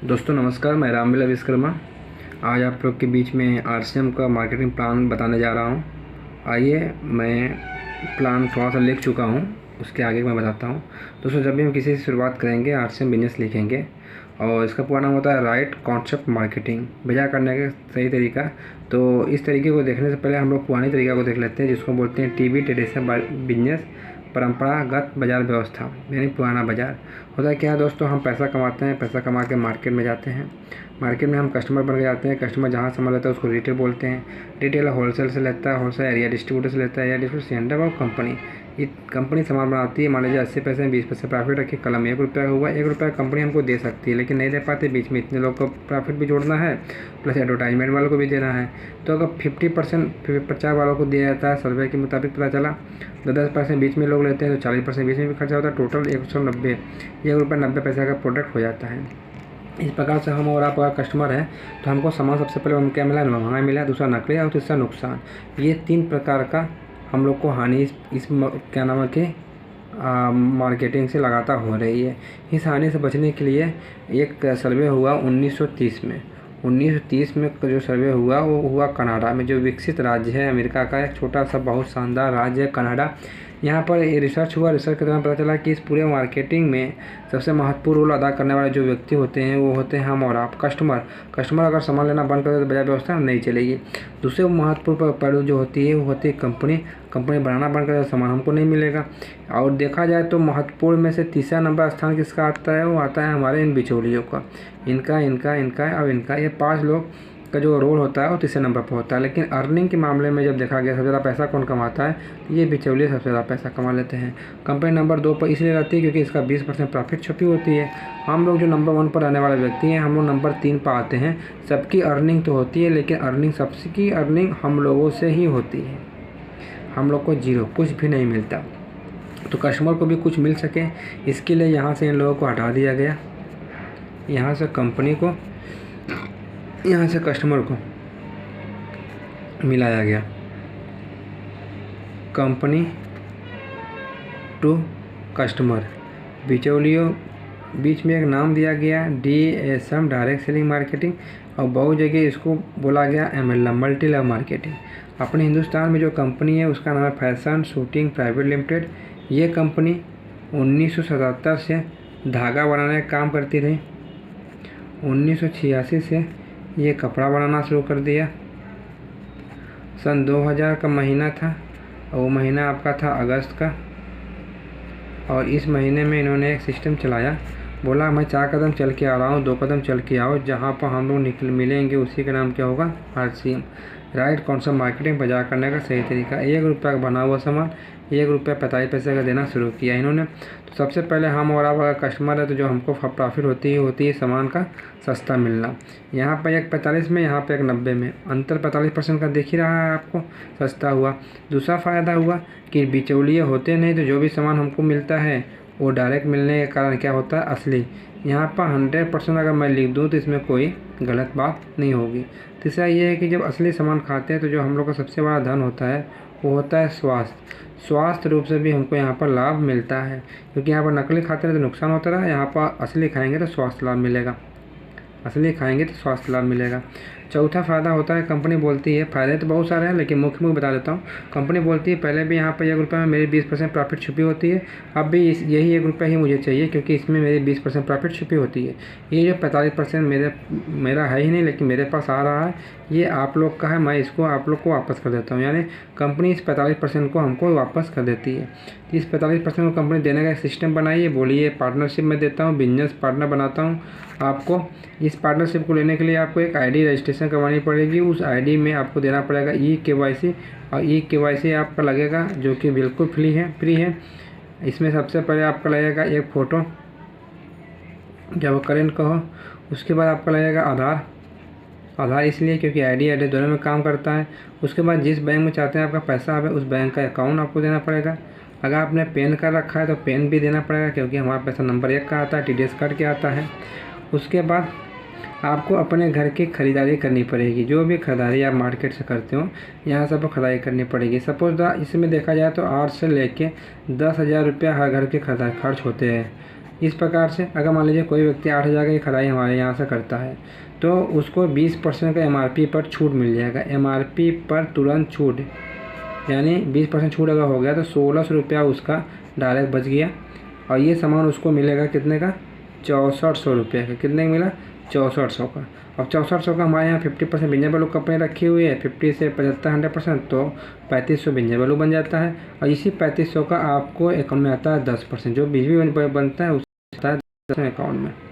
दोस्तों नमस्कार, मैं रामविलास विश्वकर्मा आज आप लोग के बीच में आरसीएम का मार्केटिंग प्लान बताने जा रहा हूं। आइए, मैं प्लान थोड़ा सा लिख चुका हूं, उसके आगे मैं बताता हूं। दोस्तों, जब भी हम किसी से शुरुआत करेंगे आरसीएम बिजनेस लिखेंगे और इसका पूरा नाम होता है राइट कॉन्सेप्ट मार्केटिंग, भेजा करने का सही तरीका। तो इस तरीके को देखने से पहले हम लोग पुरानी तरीका को देख लेते हैं, जिसको बोलते हैं टीबी ट्रेडिशनल बिजनेस, परंपरागत बाजार व्यवस्था, यानी पुराना बाजार। होता क्या है दोस्तों, हम पैसा कमाते हैं, पैसा कमा के मार्केट में जाते हैं, मार्केट में हम कस्टमर बन के जाते हैं। कस्टमर जहाँ सामान लेता है उसको रिटेल बोलते हैं, रिटेल होलसेल से लेता है, होलसेल एरिया डिस्ट्रीब्यूटर से लेता है, एरिया डिस्ट्रीब्यूटर सेंटर और कंपनी। ये कंपनी सामान बनाती है, मान लीजिए 80 पैसे में 20 पैसे प्रॉफिट रखी, कलम 1 रुपया हुआ, 1 रुपया कंपनी हमको दे सकती है, लेकिन नहीं दे पाते। बीच में इतने लोग को प्रॉफिट भी जोड़ना है, प्लस एडवर्टाइजमेंट वालों को भी देना है। तो अगर 50% 50 वालों को दिया जाता है, सर्वे के मुताबिक पता चला, 10% बीच में लोग लेते हैं तो 40% बीच में भी खर्चा होता है। टोटल 190 ₹1.90 का प्रोडक्ट हो जाता है। इस प्रकार से हम और आप अगर कस्टमर हैं तो हमको सामान सबसे पहले क्या मिला, महंगा मिला, दूसरा नकली और तीसरा नुकसान। ये 3 प्रकार का हम लोग को हानि इस क्या नाम है कि मार्केटिंग से लगातार हो रही है। इस हानि से बचने के लिए एक सर्वे हुआ 1930 में। 1930 में जो सर्वे हुआ वो हुआ कनाडा में, जो विकसित राज्य है अमेरिका का, एक छोटा सा बहुत शानदार राज्य है कनाडा। यहाँ पर ये रिसर्च हुआ, रिसर्च के दौरान पता चला कि इस पूरे मार्केटिंग में सबसे महत्वपूर्ण रोल अदा करने वाले जो व्यक्ति होते हैं वो होते हैं हम और आप, कस्टमर अगर सामान लेना बंद कर दे तो बाजार व्यवस्था नहीं चलेगी। दूसरे महत्वपूर्ण पहलू जो होती है वो होती है कंपनी बनाना बंद कर दे तो सामान हमको नहीं मिलेगा। और देखा जाए तो महत्वपूर्ण में से तीसरा नंबर स्थान किसका आता है, वो आता है हमारे इन बिचौलियों का। इनका और इनका, ये 5 लोग का जो रोल होता है वो तीसरे नंबर पर होता है। लेकिन अर्निंग के मामले में जब देखा गया सबसे ज़्यादा पैसा कौन कमाता है, तो ये बिचौलिए सबसे ज़्यादा पैसा कमा लेते हैं। कंपनी नंबर 2 पर इसलिए रहती है क्योंकि इसका 20% प्रॉफिट छुपी होती है। हम लोग जो नंबर 1 पर रहने वाले व्यक्ति हैं, हम लोग नंबर 3 पर आते हैं। सबकी अर्निंग तो होती है, लेकिन सबकी अर्निंग हम लोगों से ही होती है। हम लोग को जीरो, कुछ भी नहीं मिलता। तो कस्टमर को भी कुछ मिल सके इसके लिए यहाँ से इन लोगों को हटा दिया गया, यहाँ से कंपनी को, यहाँ से कस्टमर को मिलाया गया। कंपनी टू कस्टमर, बिचौलियों बीच में एक नाम दिया गया DSM, डायरेक्ट सेलिंग मार्केटिंग, और बहुत जगह इसको बोला गया MLM, मल्टी लेवल मार्केटिंग। अपने हिंदुस्तान में जो कंपनी है उसका नाम है फैशन शूटिंग प्राइवेट लिमिटेड। ये कंपनी 1977 से धागा बनाने का काम करती रही। 1986 से ये कपड़ा बनाना शुरू कर दिया। सन 2000 का महीना था और वो महीना आपका था अगस्त का, और इस महीने में इन्होंने एक सिस्टम चलाया। बोला मैं 4 कदम चल के आ रहा हूँ, 2 कदम चल के आओ, जहाँ पर हम लोग मिलेंगे उसी का नाम क्या होगा, RCM, राइट कॉन्सेप्ट मार्केटिंग। बाजार करने का सही तरीका। 1 रुपया का बना हुआ सामान ₹1.45 का देना शुरू किया इन्होंने। तो सबसे पहले हम और आप अगर कस्टमर है तो जो हमको प्रॉफिट होती है सामान का सस्ता मिलना। यहाँ पर एक 45 में, यहाँ पे एक 90 में, अंतर 45% का दिख ही रहा है आपको, सस्ता हुआ। दूसरा फ़ायदा हुआ कि बिचौलिए होते नहीं, तो जो भी सामान हमको मिलता है वो डायरेक्ट मिलने के कारण क्या होता है, असली। यहाँ पर 100% अगर मैं लिख दूँ तो इसमें कोई गलत बात नहीं होगी। तीसरा ये है कि जब असली सामान खाते हैं तो जो हम लोग का सबसे बड़ा धन होता है वो होता है स्वास्थ्य रूप से भी हमको यहाँ पर लाभ मिलता है, क्योंकि यहाँ पर नकली खाते हैं तो नुकसान होता रहा, यहाँ पर असली खाएंगे तो स्वास्थ्य लाभ मिलेगा। चौथा फ़ायदा होता है, कंपनी बोलती है, फ़ायदे तो बहुत सारे हैं लेकिन मुख्य बता देता हूँ। कंपनी बोलती है पहले भी यहाँ पर 1 रुपये में मेरी 20% प्रॉफिट छुपी होती है, अब भी यही 1 रुपया ही मुझे चाहिए क्योंकि इसमें मेरी 20% प्रॉफिट छुपी होती है। ये जो 45% मेरा है ही नहीं लेकिन मेरे पास आ रहा है, ये आप लोग का है, मैं इसको आप लोग को वापस कर देता हूँ। यानी कंपनी इस 45% को हमको वापस कर देती है। इस 45% को कंपनी देने का एक सिस्टम बनाइए, बोलिए पार्टनरशिप में देता हूँ, बिजनेस पार्टनर बनाता हूँ आपको। इस पार्टनरशिप को लेने के लिए आपको एक ID रजिस्ट्रेशन करवानी पड़ेगी। उस ID में आपको देना पड़ेगा eKYC, और eKYC आपका लगेगा जो कि बिल्कुल फ्री है। इसमें सबसे पहले आपका लगेगा एक फ़ोटो जब करेंट का हो, उसके बाद आपका लगेगा आधार इसलिए क्योंकि ID दोनों में काम करता है। उसके बाद जिस बैंक में चाहते हैं आपका पैसा आवे उस बैंक का अकाउंट आपको देना पड़ेगा। अगर आपने पेन कार्ड रखा है तो पेन भी देना पड़ेगा क्योंकि हमारा पैसा नंबर 1 का आता है, TDS कार्ड के आता है। उसके बाद आपको अपने घर की खरीदारी करनी पड़ेगी, जो भी खरीदारी आप मार्केट से करते हो यहाँ से आपको खरीदारी करनी पड़ेगी। सपोज इसमें देखा जाए तो 8 से लेके 10,000 रुपया हर घर के खर्च होते हैं। इस प्रकार से अगर मान लीजिए कोई व्यक्ति 8,000 की खराई हमारे यहाँ से करता है तो उसको 20% का MRP पर छूट मिल जाएगा। MRP पर तुरंत छूट, यानी 20% छूट अगर हो गया तो 1600 रुपया उसका डायरेक्ट बच गया। और ये सामान उसको मिलेगा कितने का? 6400 रुपये का। कितने का मिला? 6400 का। अब 6400 का हमारे यहाँ 50% बिंजन वैल्यू कंपनी रखी हुई है, 50 से 75 100%, तो 3500 बिंजन वैल्यू बन जाता है। और इसी 3500 का आपको अकाउंट में आता है 10%, जो बिजली बनता है उसका आता है 10 अकाउंट में।